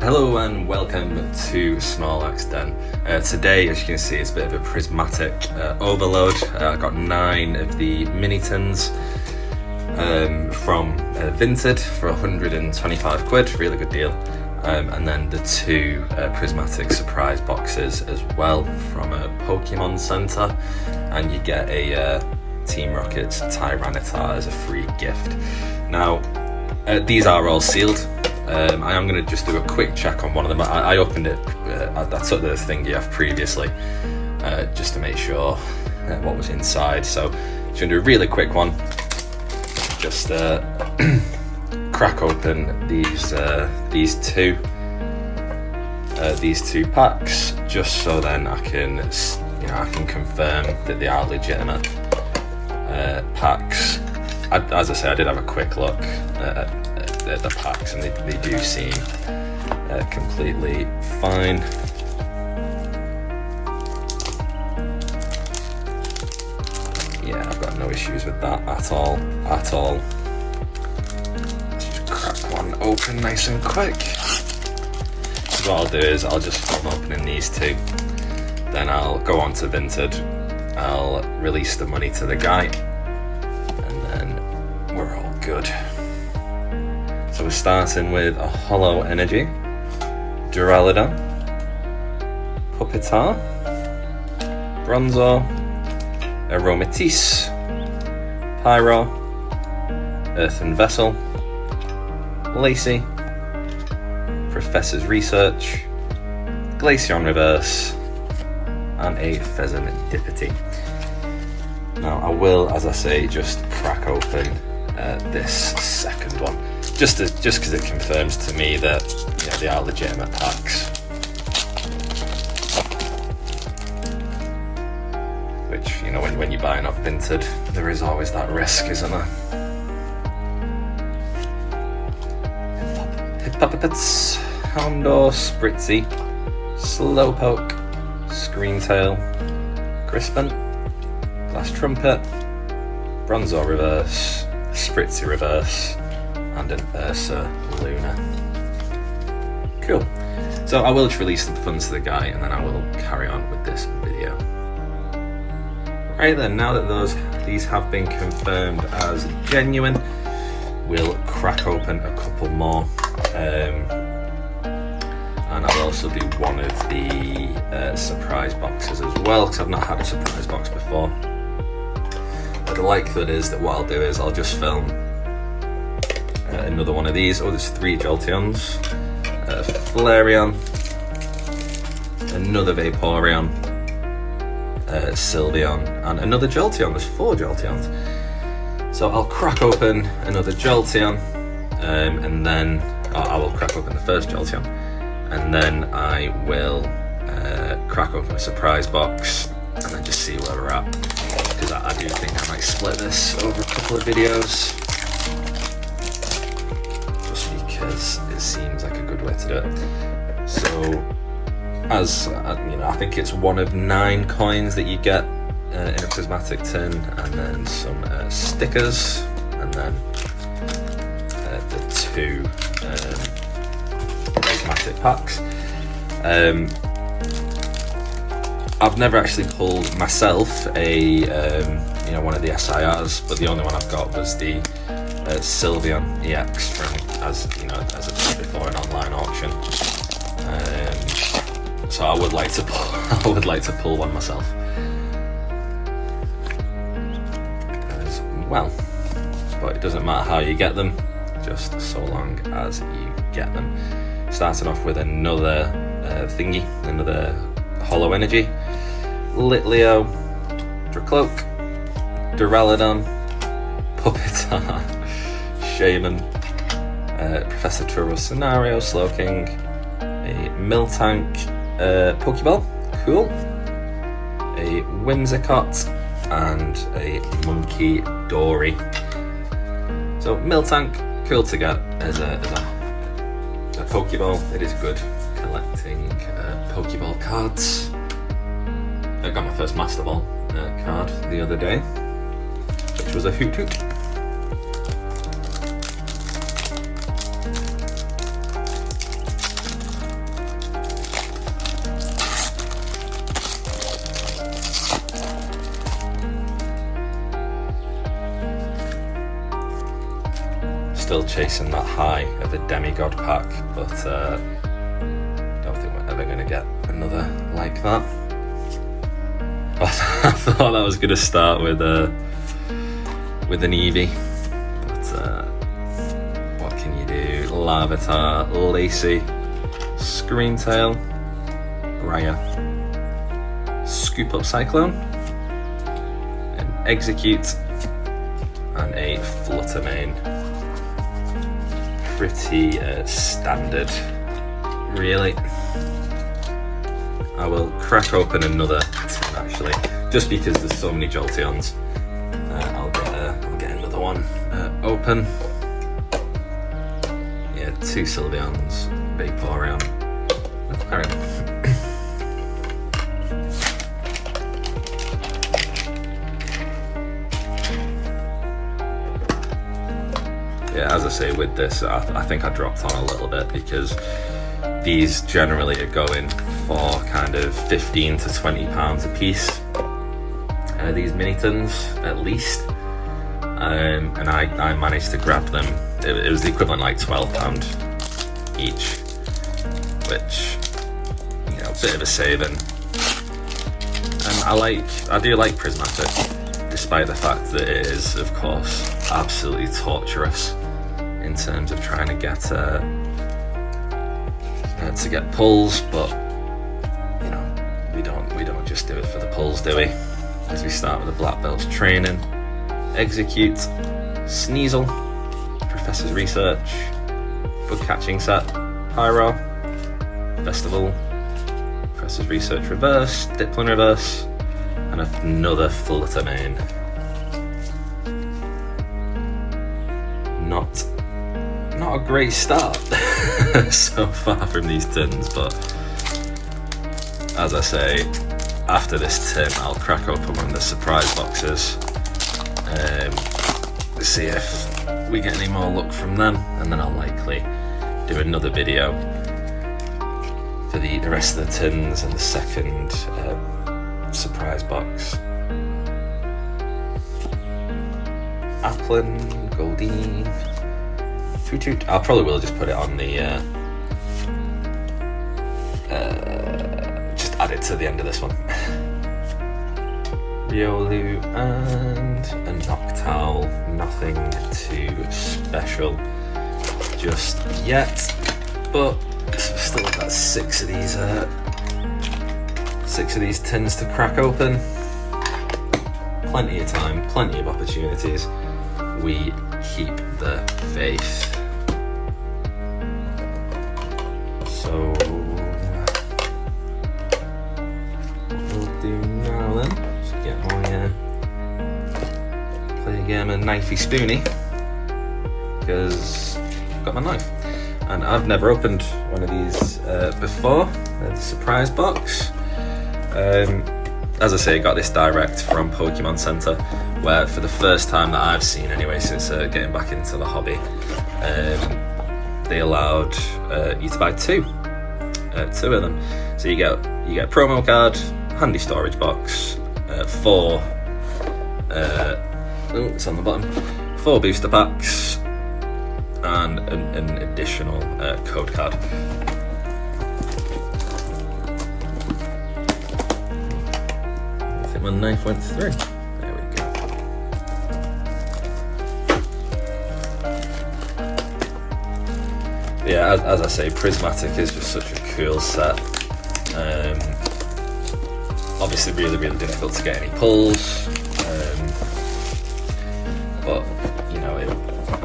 Hello and welcome to SnorlaxDen. Today, as you can see, it's a bit of a prismatic overload. I got 9 of the mini tins from Vinted for 125 quid, really good deal. And then the 2 prismatic surprise boxes as well from a Pokémon Center, and you get a Team Rocket's Tyranitar as a free gift. Now, these are all sealed. I am going to just do a quick check on one of them. I opened it, I took the thingy off previously, just to make sure what was inside. So, just going to do a really quick one. Just crack open these two packs, just so then I can, I can confirm that they are legitimate packs. As I say, I did have a quick look at the packs, and they do seem completely fine. Yeah, I've got no issues with that at all. Let's just crack one open nice and quick. So what I'll do is I'll just film opening these 2, then I'll go on to Vinted, I'll release the money to the guy, and then we're all good. So we're starting with a Hollow Energy, Duraludon, Pupitar, Bronzor, Aromatisse, Pyro, Earthen Vessel, Lacey, Professor's Research, Glaceon Reverse, and a Pheasantipity. Now I will, as I say, just crack open this second one, just because it confirms to me that they are legitimate packs. Which, when you're buying off Vinted, there is always that risk, isn't there? Hippopot's, Houndour, Spritzy, Slowpoke, Screamtail, Crispin, Glass Trumpet, Bronzor Reverse, Spritzy Reverse, and an Ursa Luna. Cool. So I will just release the funds to the guy, and then I will carry on with this video. Right then, now that these have been confirmed as genuine, we'll crack open a couple more. And I'll also do one of the surprise boxes as well, because I've not had a surprise box before. But the likelihood is that what I'll do is I'll just film another one of these. Oh, there's 3 Jolteons, Flareon, another Vaporeon, Sylveon, and another Jolteon. There's 4 Jolteons. So I'll crack open another Jolteon, and then I will crack open the first Jolteon, and then I will crack open a surprise box, and then just see where we're at, because I do think I might split this over a couple of videos, just because it seems like a good way to do it. So, as I think it's one of 9 coins that you get in a prismatic tin, and then some stickers, and then the 2 prismatic packs. I've never actually pulled myself a one of the SIRs, but the only one I've got was the Sylveon EX from, as I said before, an online auction. So I would like to pull one myself as well, but it doesn't matter how you get them, just so long as you get them. Starting off with another another Hollow Energy, Litleo, Dracloak, Duraludon, Pupitar, Shaman, Professor Turo Scenario, Slowking, a Miltank Pokeball, cool, a Whimsicott, and a Monkey Dory. So Miltank, cool to get as a Pokeball. It is good collecting Pokeball cards. I got my first Master Ball card the other day, which was a Hoot Hoot. still chasing that high of a demigod pack, but don't think we're ever going to get another like that. I thought I was going to start with an Eevee, but what can you do? Larvitar, Lacy, Screamtail, Raya, Scoop Up Cyclone, an Execute, and a Fluttermane. Pretty standard, really. I will crack open another tin actually, just because there's so many Jolteons. I'll get another one open. Yeah, 2 Sylveons, Vaporeon. Alright. Yeah, as I say, with this, I think I dropped on a little bit because these generally are going for kind of 15 to 20 pounds a piece. These mini tins, at least, and I managed to grab them. It was the equivalent like £12 each, which, you know, a bit of a saving. And I do like Prismatic, despite the fact that it is, of course, absolutely torturous in terms of trying to get pulls, but you know, we don't just do it for the pulls, do we? As we start with the Black Belt's training, Execute, Sneasel, Professor's Research, Bug Catching Set, Pyro, Festival, Professor's Research Reverse, Dipplin Reverse, and another Fluttermane. Not a great start so far from these tins, but as I say, after this tin I'll crack open one of the surprise boxes, see if we get any more luck from them, and then I'll likely do another video for the rest of the tins and the second surprise box. Applin, Goldeen, Toot. I probably will just put it on the just add it to the end of this one. Riolu and a Noctowl, nothing too special just yet, but still got 6 of these tins to crack open. Plenty of time, plenty of opportunities. We keep the faith. So what we'll do now then, just get my play a game of knifey spoony, because I've got my knife, and I've never opened one of these before. The surprise box. As I say, I got this direct from Pokémon Center, where for the first time that I've seen anyway since getting back into the hobby, they allowed you to buy two of them. So you get a promo card, handy storage box, 4 it's on the bottom, 4 booster packs, and an additional code card. I think my knife went through. There we go. Yeah, as I say, Prismatic is just such a cool set. Obviously really difficult to get any pulls, but you know,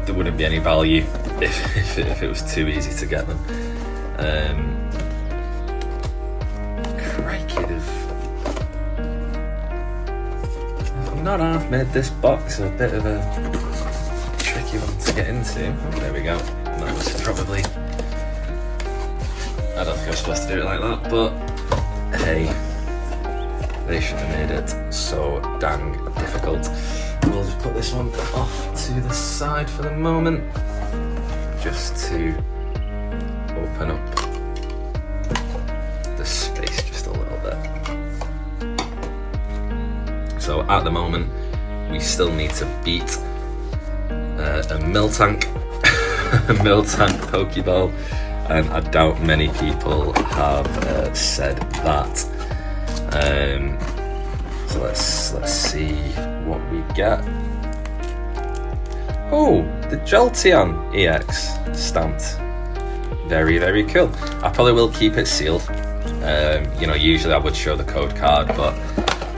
there wouldn't be any value if it was too easy to get them. Crikey, they've not half made this box a bit of a tricky one to get into. Oh, there we go. That was probably, I don't think I was supposed to do it like that, but hey, they should have made it so dang difficult. We'll just put this one off to the side for the moment, just to open up the space just a little bit. So at the moment, we still need to beat a Miltank Miltank Pokeball, and I doubt many people have said that. So let's see what we get. Oh, the Jolteon EX stamped. Very, very cool. I probably will keep it sealed. You know, usually I would show the code card, but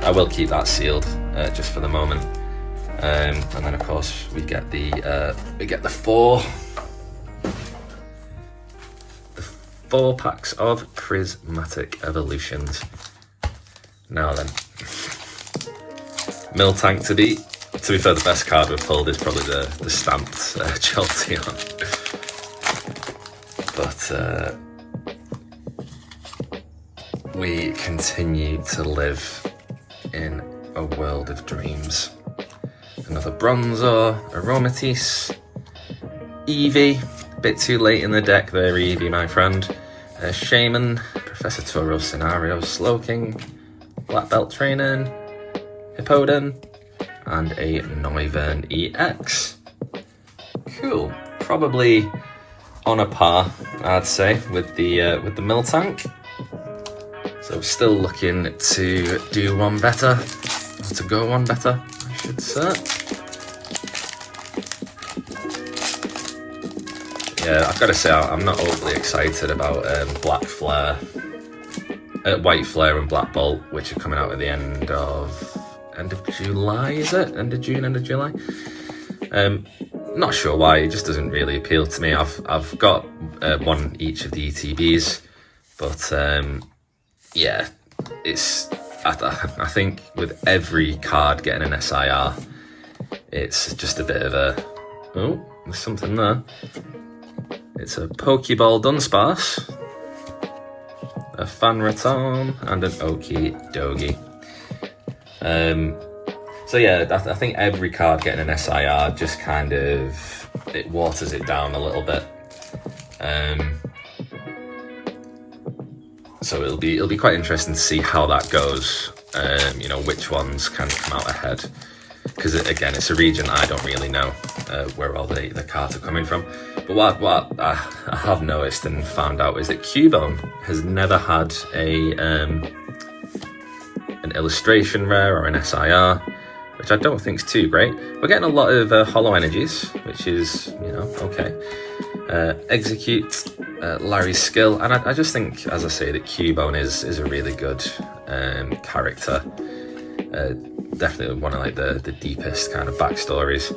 I will keep that sealed just for the moment. And then of course we get the four packs of Prismatic Evolutions. Now then, Miltank to be fair, the best card we've pulled is probably the stamped Jolteon. But we continue to live in a world of dreams. Another Bronzor, Aromatisse, Eevee, a bit too late in the deck there, Eevee, my friend. Shaman, Professor Turo Scenario, Slowking, Black Belt Training, Hippowdon, and a Noivern EX. Cool. Probably on a par, I'd say, with the Miltank. So still looking to do one better, or to go one better, I should say. Yeah, I've got to say, I'm not overly excited about White Flare and Black Bolt, which are coming out at the end of July, is it? End of June, end of July? Not sure why, it just doesn't really appeal to me. I've got one each of the ETBs, but yeah, I think with every card getting an SIR, it's just a bit of a, oh, there's something there. It's a Pokeball Dunsparce, a Fanraton, and an Okidogi. So yeah, I think every card getting an SIR just kind of, it waters it down a little bit. So it'll be quite interesting to see how that goes. You know, which ones kind of come out ahead. Because again, it's a region I don't really know where all the cards are coming from. But what I have noticed and found out is that Cubone has never had an illustration rare or an SIR, which I don't think is too great. We're getting a lot of Hollow Energies, which is, you know, okay. Execute, Larry's Skill, and I just think, as I say, that Cubone is a really good character. Definitely one of like the deepest kind of backstories,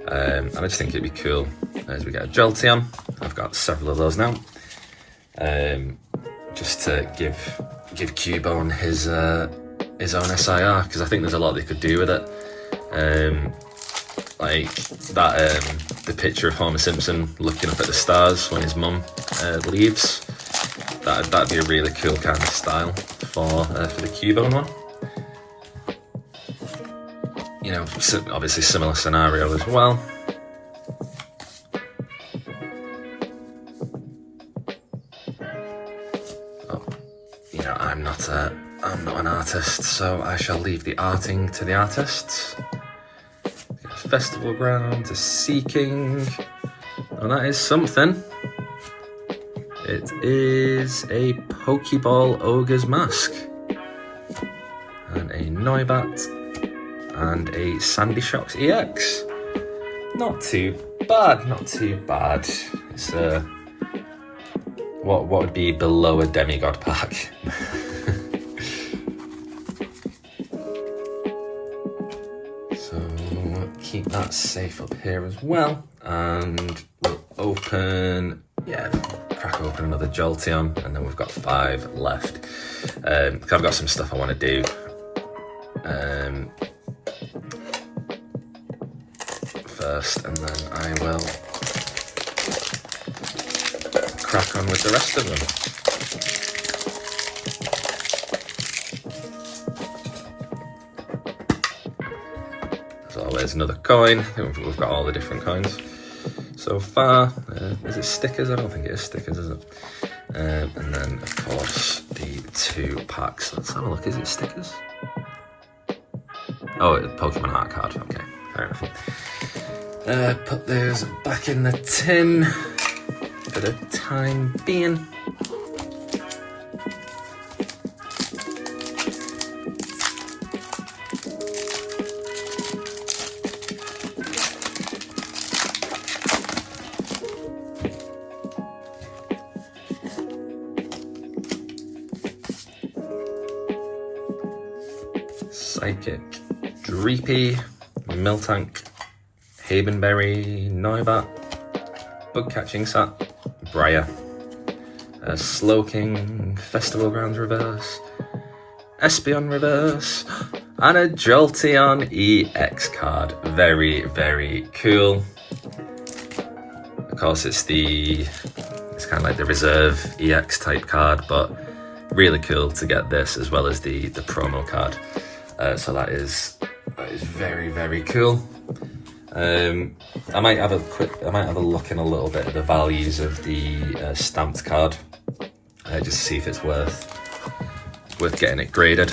and I just think it'd be cool as we get a Jolteon. I've got several of those now, just to give Cubone his own SIR, because I think there's a lot they could do with it. Like that, the picture of Homer Simpson looking up at the stars when his mum leaves. That'd be a really cool kind of style for the Cubone one. You know, obviously similar scenario as well. Oh, you know, I'm not an artist, so I shall leave the arting to the artists. Festival Ground, a Seeking. Oh, that is something. It is a Pokeball Ogre's Mask. And a Noibat. And a Sandy Shocks EX. Not too bad, not too bad. It's what would be below a Demigod pack. Keep that safe up here as well, and we'll crack open another Jolteon, and then we've got 5 left. Because I've got some stuff I want to do. First, and then I will crack on with the rest of them. Always another coin. We've got all the different coins so far. Is it stickers? I don't think it is stickers, is it? And then, of course, the 2 packs. Let's have a look. Is it stickers? Oh, Pokemon Heart card. Okay, fair enough. Put those back in the tin. for the time being. Psychic, Dreepy, Miltank, Havenberry, Noibat, Bug Catching Sat, Briar, Slowking, Festival Grounds Reverse, Espeon Reverse, and a Jolteon EX card. Very, very cool. Of course, it's kind of like the reserve EX type card, but really cool to get this as well as the promo card. So that is very, very cool. I might have a look in a little bit at the values of the stamped card, just to see if it's worth getting it graded.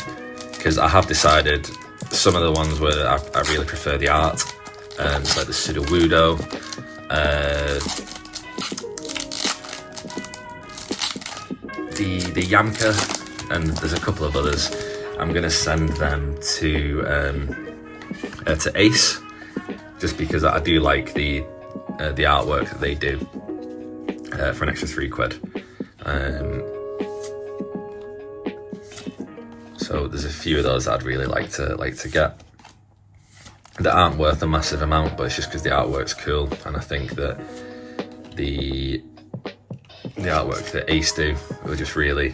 Because I have decided some of the ones where I really prefer the art, like the Sudowoodo, the Yamka, and there's a couple of others. I'm gonna send them to Ace, just because I do like the artwork that they do for an extra £3. So there's a few of those I'd really like to get that aren't worth a massive amount, but it's just because the artwork's cool, and I think that the artwork that Ace do will just really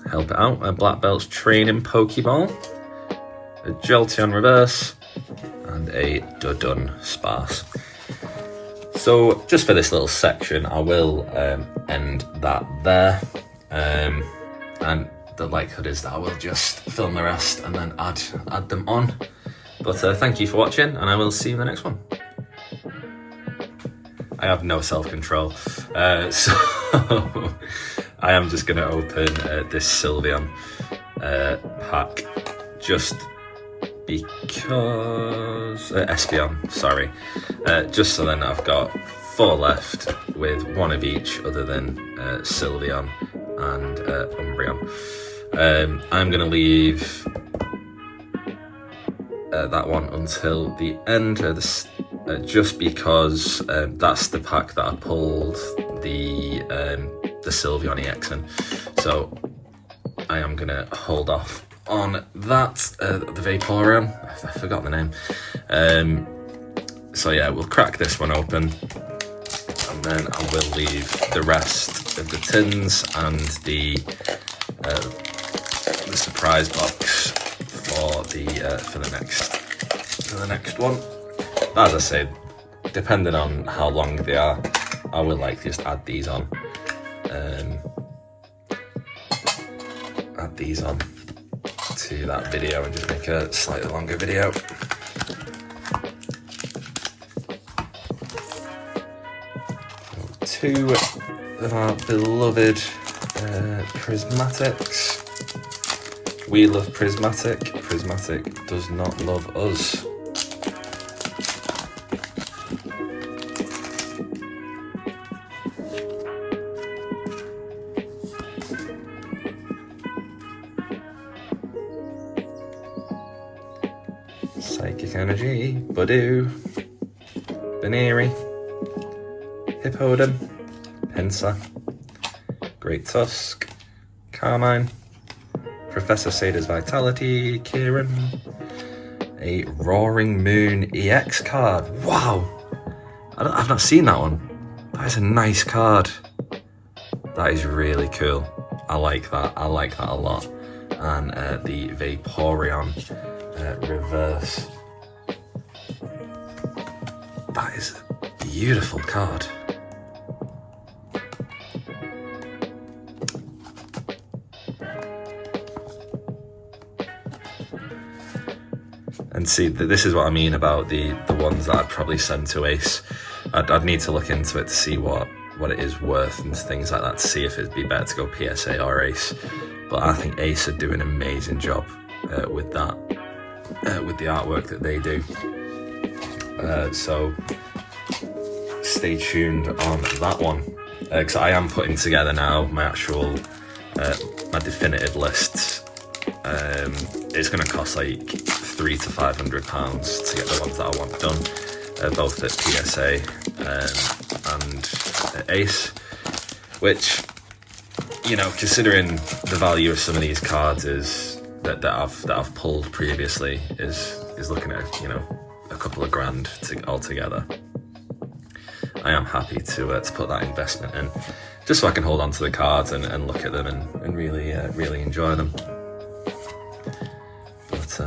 help it out. A Black Belt's Training Pokeball, a Jolteon Reverse, and a Dodon Sparse. So just for this little section, I will end that there, and the likelihood is that I will just film the rest and then add them on. But thank you for watching, and I will see you in the next one. I have no self-control, so I am just going to open this Sylveon pack just because... Espeon, sorry. Just so then I've got 4 left with 1 of each other than Sylveon and Umbreon. I'm going to leave that one until the end of this, just because that's the pack that I pulled the Sylveon EX in. So I am going to hold off on that, the Vaporeon, I forgot the name. So yeah, we'll crack this one open, and then I will leave the rest of the tins and the surprise box for the next one. As I said, depending on how long they are, I will likely just add these on. Add these on to that video and just make a slightly longer video. Two of our beloved Prismatics. We love Prismatic. Prismatic does not love us. Psychic Energy, Budew, Baneri, Hippowdon, Pensa, Great Tusk, Carmine, Professor Sada's Vitality, Kieran, a Roaring Moon EX card. Wow! I've not seen that one. That is a nice card. That is really cool. I like that a lot. And the Vaporeon Reverse. That is a beautiful card. And see, this is what I mean about the ones that I'd probably send to Ace. I'd need to look into it to see what it is worth and things like that, to see if it'd be better to go PSA or Ace. But I think Ace would do an amazing job with that, with the artwork that they do. So stay tuned on that one, because I am putting together now my actual, my definitive lists. It's going to cost like £300 to £500 to get the ones that I want done, both at PSA and at Ace, which, you know, considering the value of some of these cards is that I've pulled previously is looking at, you know, a couple of grand altogether. I am happy to put that investment in, just so I can hold on to the cards and look at them and really enjoy them. But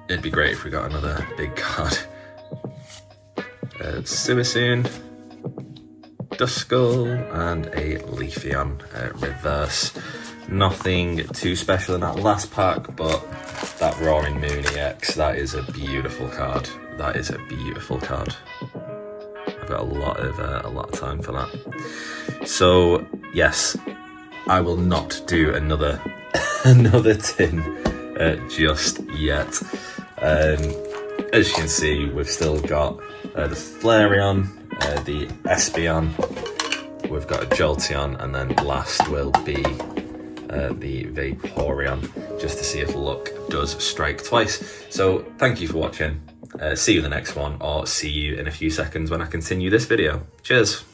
it'd be great if we got another big card. Simisoon, Duskull, and a Leafeon reverse. Nothing too special in that last pack, but that Roaring Moon EX, that is a beautiful card. That is a beautiful card. I've got a lot of time for that. So yes, I will not do another tin just yet. As you can see, we've still got the Flareon, the Espeon, we've got a Jolteon, and then last will be the Vaporeon, just to see if luck does strike twice. So thank you for watching. See you in the next one, or see you in a few seconds when I continue this video. Cheers.